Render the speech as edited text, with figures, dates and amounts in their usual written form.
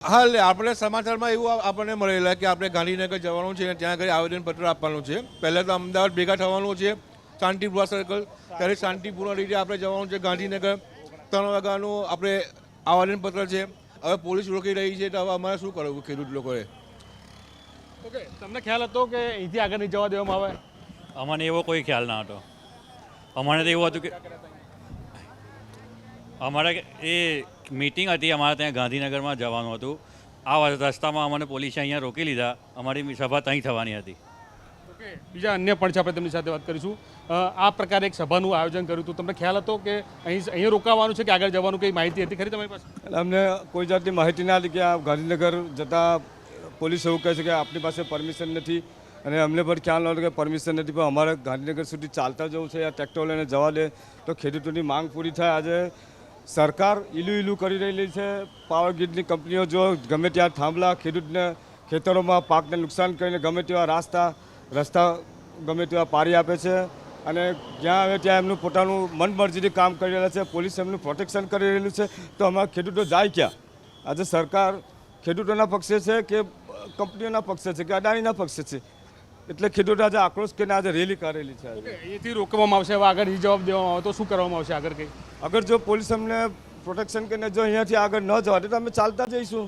હાલ આપણે સમાચારમાં એવું આપણને મળેલા કે આપણે ગાંધીનગર જવાનું છે અને ત્યાં આગળ આવેદનપત્ર આપવાનું છે. પહેલાં તો અમદાવાદ ભેગા થવાનું છે શાંતિપુરા સર્કલ, ત્યારે શાંતિપુરા રીતે આપણે જવાનું છે ગાંધીનગર. 3 વાગ્યાનું આપણે આવેદનપત્ર છે. હવે પોલીસ રોકી રહી છે, તો હવે અમારે શું કરવું ખેડૂત લોકોએ? ઓકે, તમને ખ્યાલ હતો કે અહીંથી આગળ નહીં જવા દેવામાં આવે? અમને એવો કોઈ ખ્યાલ ના હતો. અમારે તો એવું હતું કે અમારે એ મીટિંગ હતી, અમારે ત્યાં ગાંધીનગરમાં જવાનું હતું. આ રસ્તામાં અમને પોલીસે અહીંયા રોકી લીધા. અમારી સભા ત્યાં થવાની હતી. ઓકે, બીજા અન્ય પણ છે, આપણે તેમની સાથે વાત કરીશું. આ પ્રકારે એક સભાનું આયોજન કર્યું હતું. તમને ખ્યાલ હતો કે અહીં રોકાવાનું છે કે આગળ જવાનું? કંઈ માહિતી હતી ખરી તમારી પાસે? અમને કોઈ જાતની માહિતી ના હતી કે આ ગાંધીનગર જતાં પોલીસ એવું કહે છે કે આપણી પાસે પરમિશન નથી, અને અમને પણ ખ્યાલ નહોતો કે પરમિશન નથી. પણ અમારે ગાંધીનગર સુધી ચાલતા જવું છે, આ ટ્રેક્ટર લઈને જવા દે તો ખેડૂતોની માંગ પૂરી થાય. આજે સરકાર ઈલું કરી રહેલી છે. પાવર ગ્રીડની કંપનીઓ જો ગમે ત્યાં થાંભલા ખેડૂતને ખેતરોમાં પાકને નુકસાન કરીને ગમે તેવા રસ્તા ગમે તેવા પાડી આપે છે, અને જ્યાં આવે ત્યાં એમનું પોતાનું મનમરજીથી કામ કરી રહ્યા છે. પોલીસ એમનું પ્રોટેક્શન કરી રહેલું છે, તો અમારા ખેડૂતો જાય ક્યાં? આજે સરકાર ખેડૂતોના પક્ષે છે કે કંપનીઓના પક્ષે છે કે અદાણીના પક્ષે છે? એટલે ખેડૂતો આજે આક્રોશ કરીને આજે રેલી કાઢેલી છે. અહીંથી રોકવામાં આવશે, હવે આગળ જવાબ દેવામાં આવે તો શું કરવામાં આવશે આગળ? કંઈ અગર જો પોલીસ અમને પ્રોટેક્શન કરીને જો અહીંયાથી આગળ ન જવા દે તો અમે ચાલતા જઈશું.